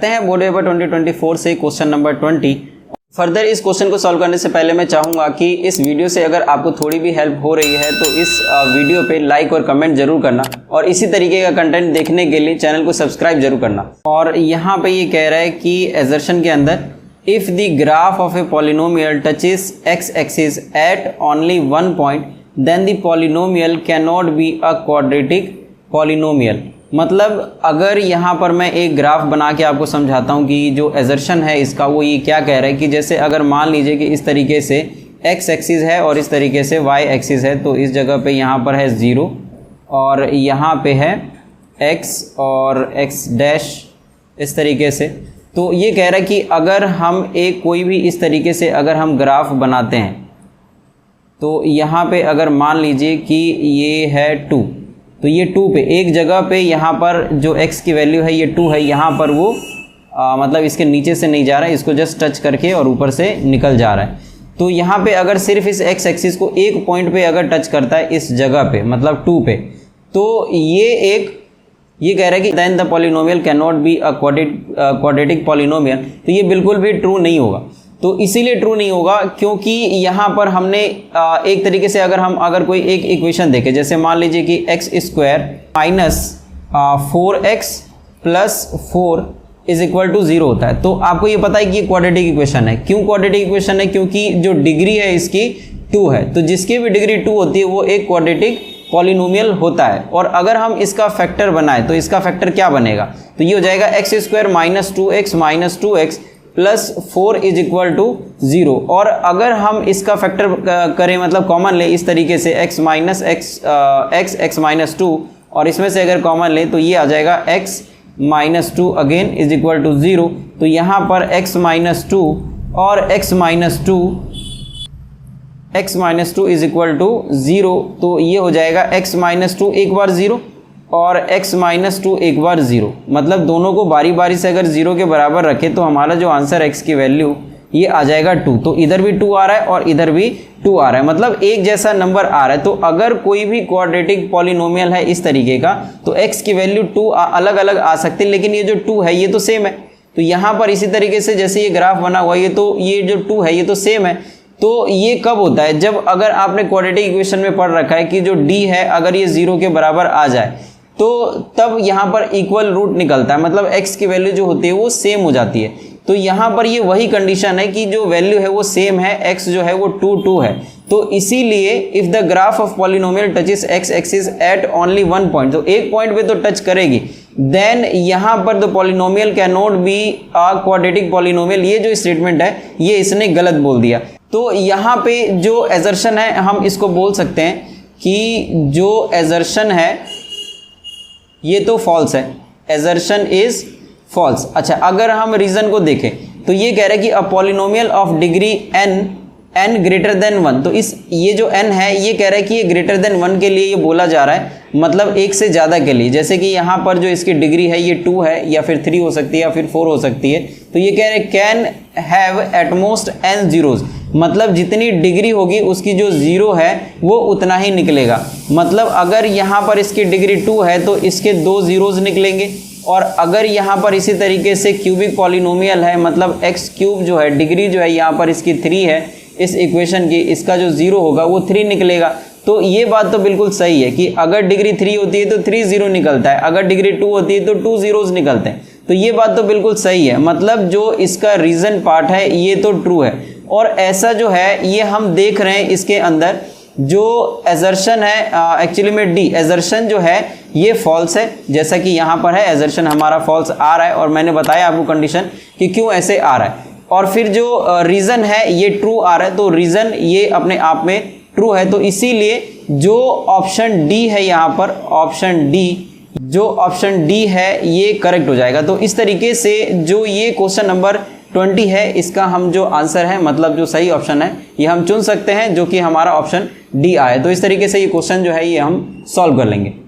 करते हैं board paper 2024 से क्वेश्चन नंबर 20। फर्दर इस क्वेश्चन को सॉल्व करने से पहले मैं चाहूँगा कि इस वीडियो से अगर आपको थोड़ी भी हेल्प हो रही है तो इस वीडियो पे लाइक और कमेंट जरूर करना और इसी तरीके का कंटेंट देखने के लिए चैनल को सब्सक्राइब जरूर करना। और यहाँ पे ये कह रहा है कि एजर्शन के अंदर if the graph of a polynomial touches x axis at only one point then the polynomial can not be a quadratic polynomial. मतलब अगर यहाँ पर मैं एक ग्राफ बना के आपको समझाता हूँ कि जो एजर्शन है इसका वो ये क्या कह रहा है कि जैसे अगर मान लीजिए कि इस तरीके से एक्स एक्सिस है और इस तरीके से वाई एक्सिस है, तो इस जगह पे यहाँ पर है 0 और यहाँ पे है x और x डैश इस तरीके से। तो ये कह रहा है कि अगर हम एक कोई भी इस तरीके से अगर हम ग्राफ बनाते हैं तो यहाँ पे अगर मान लीजिए कि ये है 2, तो ये 2 पे एक जगह पे यहाँ पर जो x की वैल्यू है ये 2 है, यहाँ पर वो मतलब इसके नीचे से नहीं जा रहा है, इसको जस्ट टच करके और ऊपर से निकल जा रहा है। तो यहाँ पे अगर सिर्फ इस x एक्सिस को एक पॉइंट पे अगर टच करता है इस जगह पे मतलब 2 पे, तो ये कह रहा है कि then the polynomial can not be a quadratic polynomial. तो ये बिल्कुल भी ट्रू नहीं होगा। तो इसीलिए ट्रू नहीं होगा क्योंकि यहाँ पर हमने एक तरीके से अगर कोई एक इक्वेशन देखे, जैसे मान लीजिए कि x square minus 4x plus 4 is equal to 0 होता है। तो आपको ये पता है कि ये क्वाड्रेटिक इक्वेशन है। क्यों क्वाड्रेटिक इक्वेशन है? क्योंकि जो डिग्री है इसकी 2 है, तो जिसकी भी डिग्री 2 होती है वो एक क्वाड्रेटिक पॉलिनोमियल होता है। और अगर हम इसका फैक्टर बनाएं तो इसका फैक्टर क्या बनेगा? तो ये हो जाएगा x square minus 2x plus 4 is equal to 0। और अगर हम इसका फैक्टर करें मतलब कॉमन ले इस तरीके से x माइनस 2 और इसमें से अगर कॉमन ले तो ये आ जाएगा x minus 2 again is equal to 0। तो यहाँ पर x माइनस 2 और x minus 2 is equal to 0। तो ये हो जाएगा x माइनस 2 एक बार 0 और x माइनस 2 एक बार 0। मतलब दोनों को बारी बारी से अगर 0 के बराबर रखें तो हमारा जो आंसर x की वैल्यू ये आ जाएगा 2। तो इधर भी 2 आ रहा है और इधर भी 2 आ रहा है, मतलब एक जैसा नंबर आ रहा है। तो अगर कोई भी क्वाड्रेटिक पॉलिनोमियल है इस तरीके का तो x की वैल्यू 2 अलग अलग आ सकती है, लेकिन ये जो 2 है ये तो सेम है। तो यहाँ पर इसी तरीके से जैसे ये ग्राफ बना हुआ है तो ये जो 2 है ये तो सेम है। तो ये कब होता है? जब अगर आपने क्वाड्रेटिक इक्वेशन में पढ़ रखा है कि जो d है अगर ये 0 के बराबर आ जाए तो तब यहाँ पर इक्वल रूट निकलता है, मतलब x की वैल्यू जो होती है वो सेम हो जाती है। तो यहाँ पर ये वही कंडीशन है कि जो वैल्यू है वो सेम है, x जो है वो 2 है। तो इसीलिए if the graph of polynomial touches x axis at only one point, तो एक पॉइंट पे तो टच करेगी, देन यहाँ पर the polynomial can not be a quadratic polynomial. ये जो स्टेटमेंट है ये इसने गलत बोल दिया। तो यहाँ पे जो एजर्शन है हम इसको बोल सकते हैं कि जो एजर्शन है ये तो फॉल्स है, एजर्शन इज फॉल्स। अच्छा, अगर हम रीजन को देखें तो ये कह रहा है कि a polynomial of degree n greater than 1। तो ये जो n है ये कह रहा है कि ये ग्रेटर देन 1 के लिए ये बोला जा रहा है, मतलब एक से ज़्यादा के लिए। जैसे कि यहाँ पर जो इसकी डिग्री है ये 2 है या फिर 3 हो सकती है या फिर 4 हो सकती है। तो ये कह रहे हैं can have at most n zeros, मतलब जितनी डिग्री होगी उसकी जो 0 है वो उतना ही निकलेगा। मतलब अगर यहाँ पर इसकी डिग्री 2 है तो इसके 2 zeros निकलेंगे। और अगर यहाँ पर इसी तरीके से क्यूबिक पॉलिनोमियल है, मतलब x क्यूब जो है डिग्री जो है यहाँ पर इसकी 3 है इस इक्वेशन की, इसका जो 0 होगा वो 3 निकलेगा। तो ये बात तो बिल्कुल सही है कि अगर डिग्री 3 होती है तो 3 0 निकलता है, अगर डिग्री 2 होती है तो 2 zeros निकलते हैं। तो ये बात तो बिल्कुल सही है, मतलब जो इसका रीजन पार्ट है ये तो ट्रू है। और ऐसा जो है ये हम देख रहे हैं इसके अंदर जो एजर्शन है एक्चुअली में डी एजर्शन जो है ये फॉल्स है, जैसा कि यहाँ पर है एजर्शन हमारा फॉल्स आ रहा है और मैंने बताया आपको कंडीशन कि क्यों ऐसे आ रहा है। और फिर जो रीज़न है ये ट्रू आ रहा है, तो रीज़न ये अपने आप में ट्रू है। तो इसीलिए जो ऑप्शन डी है यहाँ पर ऑप्शन डी है ये करेक्ट हो जाएगा। तो इस तरीके से जो ये क्वेश्चन नंबर 20 है इसका हम जो आंसर है मतलब जो सही ऑप्शन है ये हम चुन सकते हैं, जो कि हमारा ऑप्शन डी आए। तो इस तरीके से ये क्वेश्चन जो है ये हम सॉल्व कर लेंगे।